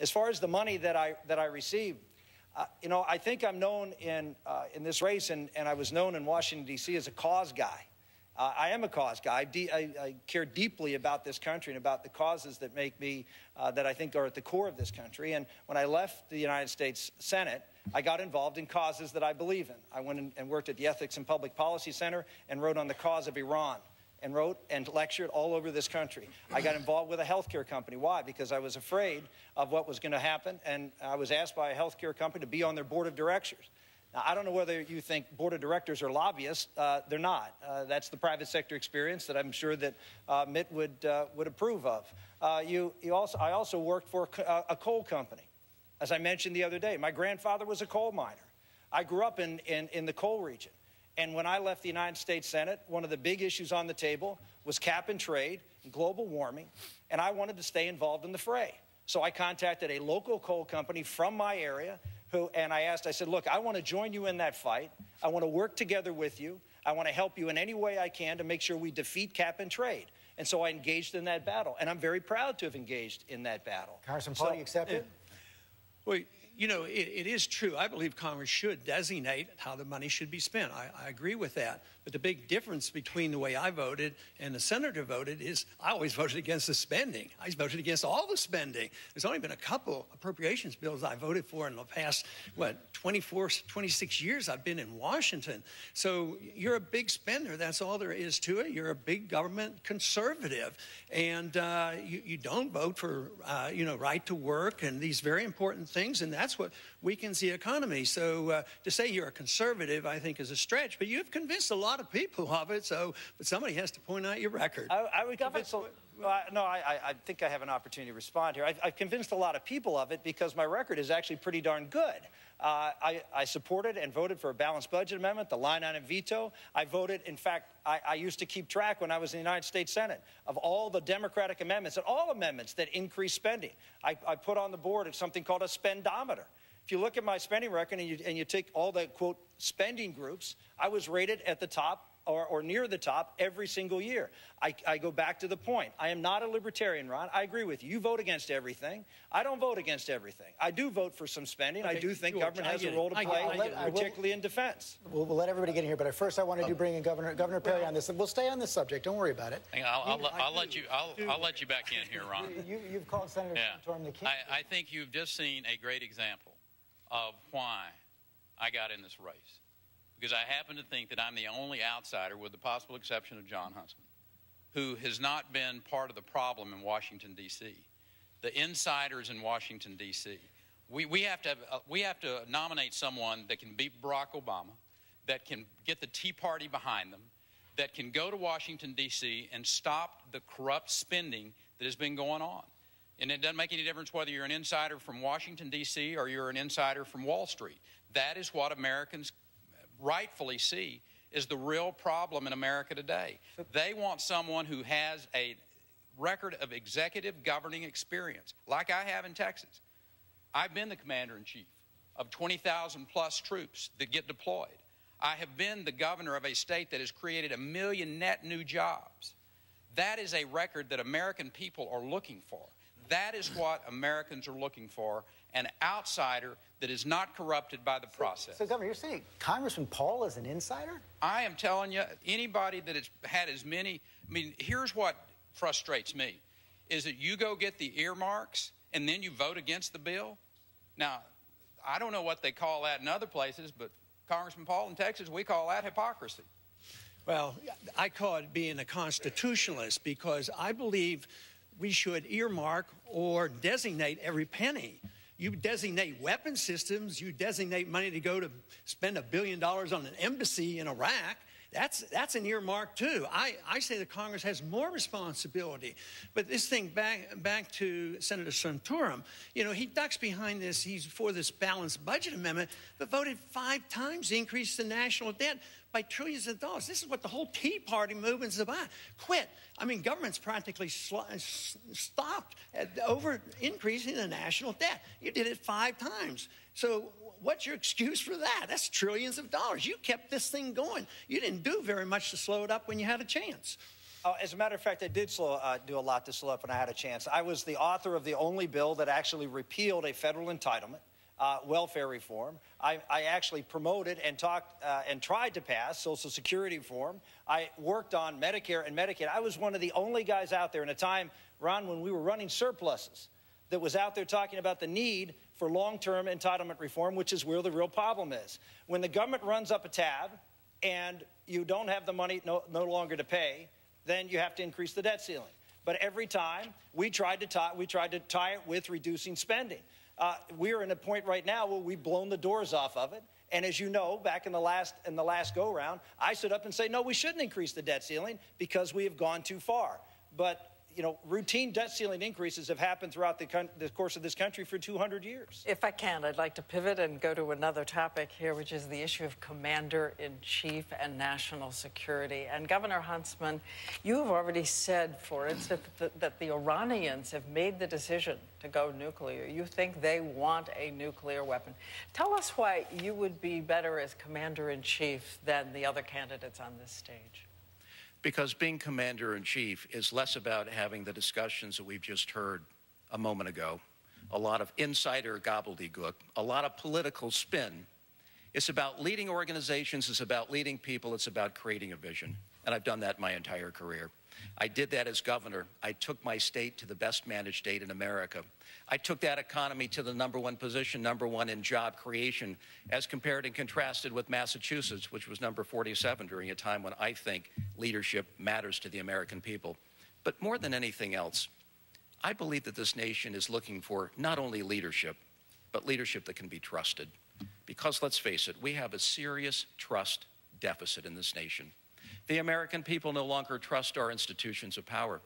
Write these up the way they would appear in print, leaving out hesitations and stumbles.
As far as the money that I received, you know, I think I'm known in this race, and I was known in Washington, D.C. as a cause guy. I am a cause guy. I care deeply about this country and about the causes that make me, that I think are at the core of this country. And when I left the United States Senate, I got involved in causes that I believe in. I went and worked at the Ethics and Public Policy Center and wrote on the cause of Iran, and wrote and lectured all over this country. I got involved with a healthcare company. Why? Because I was afraid of what was going to happen, and I was asked by a healthcare company to be on their board of directors. Now, I don't know whether you think board of directors are lobbyists. They're not. That's the private sector experience that I'm sure that Mitt would approve of. I also worked for a coal company. As I mentioned the other day, my grandfather was a coal miner. I grew up in the coal region. And when I left the United States Senate, one of the big issues on the table was cap and trade and global warming, and I wanted to stay involved in the fray. So I contacted a local coal company from my area, and I said, look, I want to join you in that fight. I want to work together with you. I want to help you in any way I can to make sure we defeat cap and trade. And so I engaged in that battle, and I'm very proud to have engaged in that battle. Congressman Paul, you accept it? Well, you know, it is true. I believe Congress should designate how the money should be spent. I agree with that. But the big difference between the way I voted and the senator voted is I always voted against the spending. I voted against all the spending. There's only been a couple appropriations bills I voted for in the past, 26 years I've been in Washington. So you're a big spender. That's all there is to it. You're a big government conservative. And you don't vote for, right to work and these very important things. And that's what weakens the economy. So to say you're a conservative, I think, is a stretch. But you've convinced a lot of people of it. But somebody has to point out your record. I would convince. I think I have an opportunity to respond here. I've convinced a lot of people of it because my record is actually pretty darn good. I supported and voted for a balanced budget amendment, the line-item veto. I voted, in fact, I used to keep track when I was in the United States Senate of all the Democratic amendments and all amendments that increase spending. I put on the board something called a spendometer. If you look at my spending record and you take all the, quote, spending groups, I was rated at the top or near the top every single year. I go back to the point. I am not a libertarian, Ron. I agree with you. You vote against everything. I don't vote against everything. I do vote for some spending. Okay, I do think government has a role to play, particularly in defense. We'll let everybody get in here, but first I want to bring in Governor Perry on this. We'll stay on this subject. Don't worry about it. I'll let you back in here, Ron. You've called Senator Santorum the king. I think you've just seen a great example of why I got in this race. Because I happen to think that I'm the only outsider, with the possible exception of John Huntsman, who has not been part of the problem in Washington, D.C. The insiders in Washington, D.C. We have to nominate someone that can beat Barack Obama, that can get the Tea Party behind them, that can go to Washington, D.C. and stop the corrupt spending that has been going on. And it doesn't make any difference whether you're an insider from Washington, D.C. or you're an insider from Wall Street. That is what Americans rightfully see is the real problem in America today. They want someone who has a record of executive governing experience, like I have in Texas. I've been the commander-in-chief of 20,000 plus troops that get deployed. I have been the governor of a state that has created 1 million net new jobs. That is a record that American people are looking for. That is what Americans are looking for, an outsider that is not corrupted by the process. So, Governor, you're saying Congressman Paul is an insider? I am telling you, anybody that has had as many, here's what frustrates me, is that you go get the earmarks and then you vote against the bill. Now, I don't know what they call that in other places, but Congressman Paul in Texas, we call that hypocrisy. Well, I call it being a constitutionalist because I believe we should earmark or designate every penny. You designate weapon systems, you designate money to go to spend $1 billion on an embassy in Iraq. That's an earmark too. I say that Congress has more responsibility. But this thing, back to Senator Santorum, he ducks behind this. He's for this balanced budget amendment, but voted 5 times to increase the national debt by trillions of dollars. This is what the whole Tea Party movement is about. Quit. Government's practically stopped over increasing the national debt. You did it 5 times. So what's your excuse for that? That's trillions of dollars. You kept this thing going. You didn't do very much to slow it up when you had a chance. As a matter of fact, I did do a lot to slow up when I had a chance. I was the author of the only bill that actually repealed a federal entitlement, welfare reform. I actually promoted and talked and tried to pass Social Security reform. I worked on Medicare and Medicaid. I was one of the only guys out there in a time, Ron, when we were running surpluses, that was out there talking about the need for long-term entitlement reform, which is where the real problem is. When the government runs up a tab and you don't have the money no longer to pay, then you have to increase the debt ceiling. But every time we tried to tie it with reducing spending. We're in a point right now where we've blown the doors off of it. And as you know, back in the last go-round, I stood up and say, no, we shouldn't increase the debt ceiling because we have gone too far. But you know, routine debt ceiling increases have happened throughout the course of this country for 200 years. If I can, I'd like to pivot and go to another topic here, which is the issue of commander-in-chief and national security. And Governor Huntsman, you have already said, for instance, that the Iranians have made the decision to go nuclear. You think they want a nuclear weapon. Tell us why you would be better as commander-in-chief than the other candidates on this stage. Because being commander-in-chief is less about having the discussions that we've just heard a moment ago, a lot of insider gobbledygook, a lot of political spin. It's about leading organizations, it's about leading people, it's about creating a vision. And I've done that my entire career. I did that as governor. I took my state to the best managed state in America. I took that economy to the #1 position, #1 in job creation, as compared and contrasted with Massachusetts, which was number 47 during a time when I think leadership matters to the American people. But more than anything else, I believe that this nation is looking for not only leadership, but leadership that can be trusted. Because let's face it, we have a serious trust deficit in this nation. The American people no longer trust our institutions of power,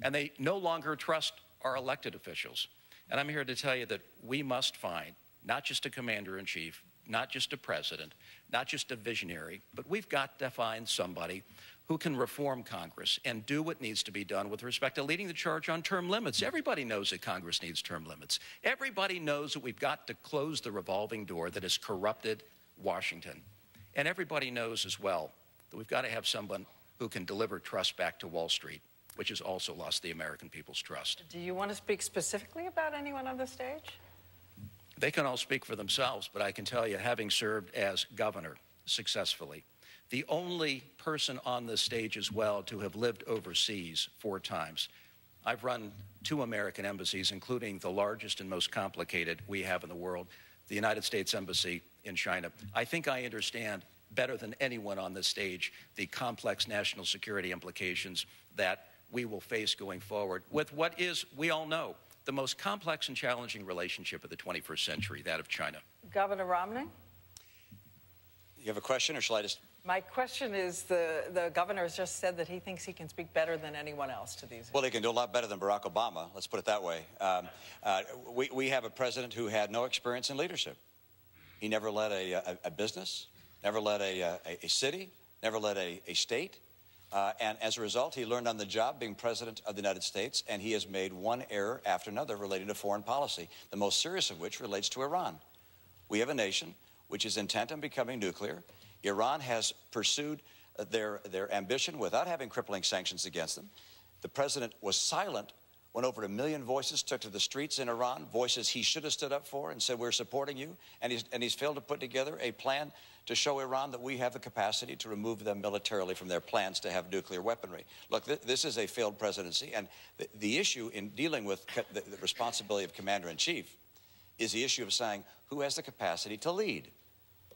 and they no longer trust our elected officials. And I'm here to tell you that we must find not just a commander-in-chief, not just a president, not just a visionary, but we've got to find somebody who can reform Congress and do what needs to be done with respect to leading the charge on term limits. Everybody knows that Congress needs term limits. Everybody knows that we've got to close the revolving door that has corrupted Washington. And everybody knows as well that we've got to have someone who can deliver trust back to Wall Street, which has also lost the American people's trust. Do you want to speak specifically about anyone on the stage? They can all speak for themselves, but I can tell you, having served as governor successfully, the only person on this stage as well to have lived overseas 4 times. I've run 2 American embassies, including the largest and most complicated we have in the world, the United States Embassy in China. I think I understand better than anyone on this stage the complex national security implications that we will face going forward with what is, we all know, the most complex and challenging relationship of the 21st century, that of China. Governor Romney? You have a question, or shall I just... My question is, the governor has just said that he thinks he can speak better than anyone else to these. Well, he can do a lot better than Barack Obama, let's put it that way. We have a president who had no experience in leadership. He never led a business, never led a city, never led a state. And as a result, he learned on the job being president of the United States, and he has made one error after another relating to foreign policy, the most serious of which relates to Iran. We have a nation which is intent on becoming nuclear. Iran has pursued their ambition without having crippling sanctions against them. The president was silent when over 1 million voices took to the streets in Iran, voices he should have stood up for and said, we're supporting you. And he's failed to put together a plan to show Iran that we have the capacity to remove them militarily from their plans to have nuclear weaponry. Look, this is a failed presidency, and the issue in dealing with the responsibility of commander-in-chief is the issue of saying who has the capacity to lead.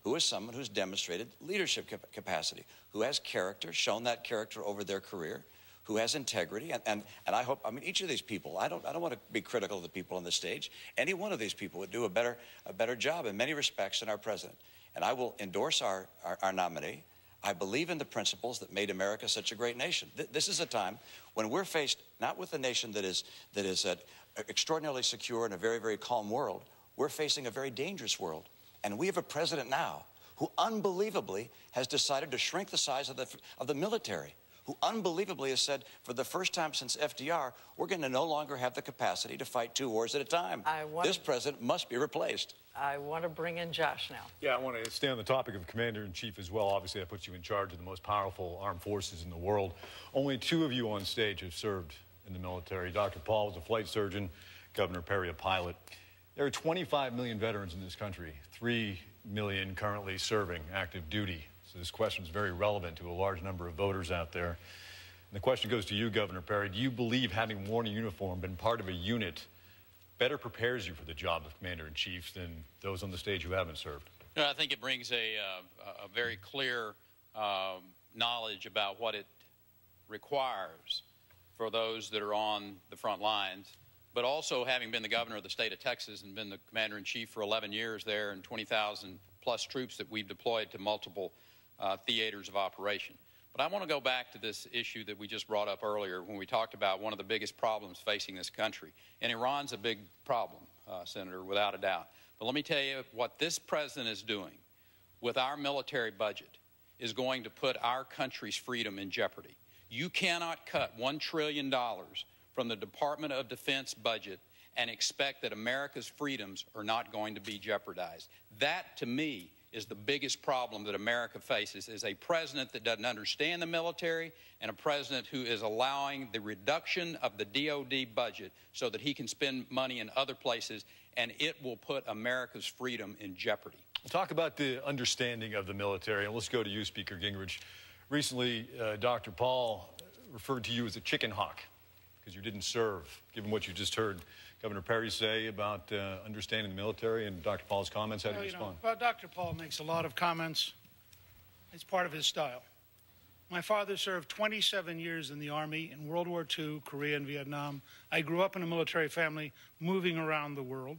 Who is someone who's demonstrated leadership capacity, who has character, shown that character over their career, who has integrity, and I hope, I mean, each of these people, I don't want to be critical of the people on the stage. Any one of these people would do a better job in many respects than our president. And I will endorse our nominee. I believe in the principles that made America such a great nation. This is a time when we're faced not with a nation that is extraordinarily secure in a very, very calm world. We're facing a very dangerous world. And we have a president now who unbelievably has decided to shrink the size of the military, who unbelievably has said for the first time since FDR, we're going to no longer have the capacity to fight 2 wars at a time. This president must be replaced. I want to bring in Josh now. Yeah, I want to stay on the topic of commander-in-chief as well. Obviously, that puts you in charge of the most powerful armed forces in the world. Only 2 of you on stage have served in the military. Dr. Paul was a flight surgeon, Governor Perry a pilot. There are 25 million veterans in this country, 3 million currently serving active duty. So this question is very relevant to a large number of voters out there. And the question goes to you, Governor Perry. Do you believe having worn a uniform, been part of a unit, better prepares you for the job of commander-in-chief than those on the stage who haven't served? No, I think it brings a very clear knowledge about what it requires for those that are on the front lines. But also, having been the governor of the state of Texas and been the commander-in-chief for 11 years there and 20,000 plus troops that we've deployed to multiple theaters of operation. But I want to go back to this issue that we just brought up earlier when we talked about one of the biggest problems facing this country. And Iran's a big problem, Senator, without a doubt. But let me tell you what this president is doing with our military budget is going to put our country's freedom in jeopardy. You cannot cut $1 trillion from the Department of Defense budget and expect that America's freedoms are not going to be jeopardized. That, to me, is the biggest problem that America faces, is a president that doesn't understand the military and a president who is allowing the reduction of the DOD budget so that he can spend money in other places, and it will put America's freedom in jeopardy. We'll talk about the understanding of the military, and let's go to you, Speaker Gingrich. Recently, Dr. Paul referred to you as a chicken hawk because you didn't serve. Given what you just heard Governor Perry say about understanding the military and Dr. Paul's comments, how do you respond? Well, Dr. Paul makes a lot of comments. It's part of his style. My father served 27 years in the Army in World War II, Korea, and Vietnam. I grew up in a military family moving around the world.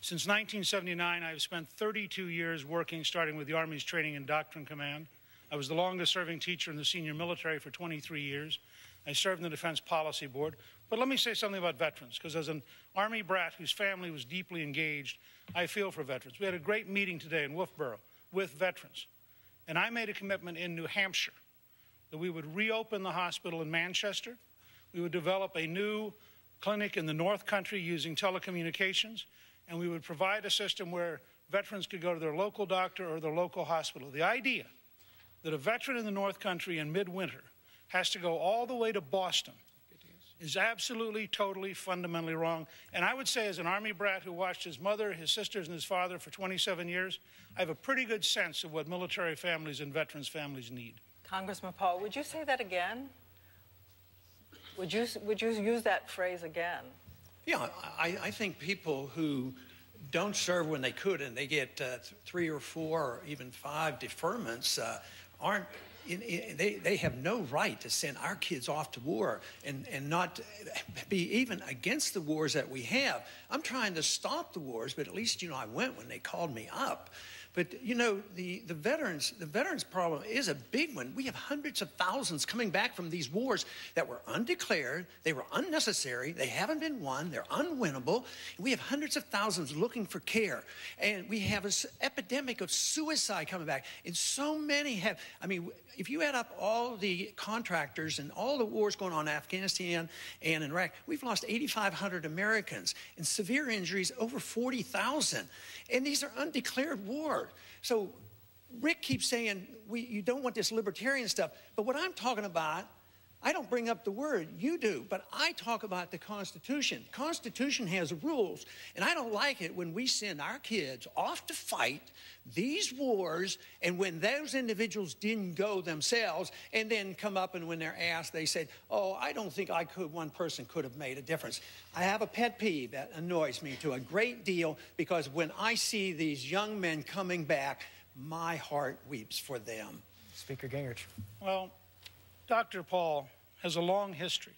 Since 1979, I've spent 32 years working, starting with the Army's Training and Doctrine Command. I was the longest-serving teacher in the senior military for 23 years. I served in the Defense Policy Board. But let me say something about veterans, because as an Army brat whose family was deeply engaged, I feel for veterans. We had a great meeting today in Wolfboro with veterans, and I made a commitment in New Hampshire that we would reopen the hospital in Manchester, we would develop a new clinic in the North Country using telecommunications, and we would provide a system where veterans could go to their local doctor or their local hospital. The idea that a veteran in the North Country in midwinter has to go all the way to Boston is absolutely, totally, fundamentally wrong. And I would say, as an Army brat who watched his mother, his sisters, and his father for 27 years, I have a pretty good sense of what military families and veterans families need. Congressman Paul, would you say that again? Would you use that phrase again? Yeah, I think people who don't serve when they could and they get 3 or 4 or even 5 deferments aren't. They have no right to send our kids off to war and not be even against the wars that we have. I'm trying to stop the wars, but at least, you know, I went when they called me up. But, you know, the veterans problem is a big one. We have hundreds of thousands coming back from these wars that were undeclared, they were unnecessary, they haven't been won, they're unwinnable. We have hundreds of thousands looking for care. And we have an epidemic of suicide coming back. And so many have, I mean, if you add up all the contractors and all the wars going on in Afghanistan and in Iraq, we've lost 8,500 Americans and severe injuries over 40,000. And these are undeclared wars. So Rick keeps saying you don't want this libertarian stuff. But what I'm talking about, I don't bring up the word, you do, but I talk about the Constitution. Constitution has rules, and I don't like it when we send our kids off to fight these wars, and when those individuals didn't go themselves, and then come up and when they're asked, they say, oh, I don't think one person could have made a difference. I have a pet peeve that annoys me to a great deal, because when I see these young men coming back, my heart weeps for them. Speaker Gingrich. Well, Dr. Paul has a long history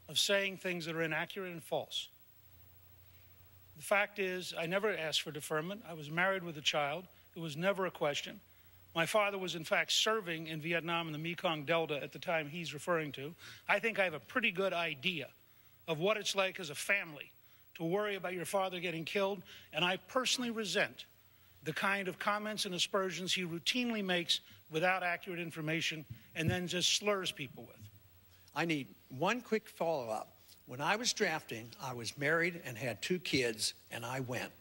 of saying things that are inaccurate and false. The fact is, I never asked for deferment. I was married with a child. It was never a question. My father was, in fact, serving in Vietnam in the Mekong Delta at the time he's referring to. I think I have a pretty good idea of what it's like as a family to worry about your father getting killed, and I personally resent the kind of comments and aspersions he routinely makes without accurate information and then just slurs people with. I need one quick follow-up. When I was drafting, I was married and had 2 kids, and I went.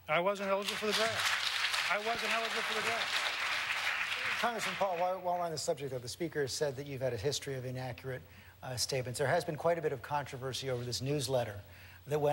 I wasn't eligible for the draft. I wasn't eligible for the draft. Congressman Paul, while we're on the subject, though, the Speaker has said that you've had a history of inaccurate statements. There has been quite a bit of controversy over this newsletter that went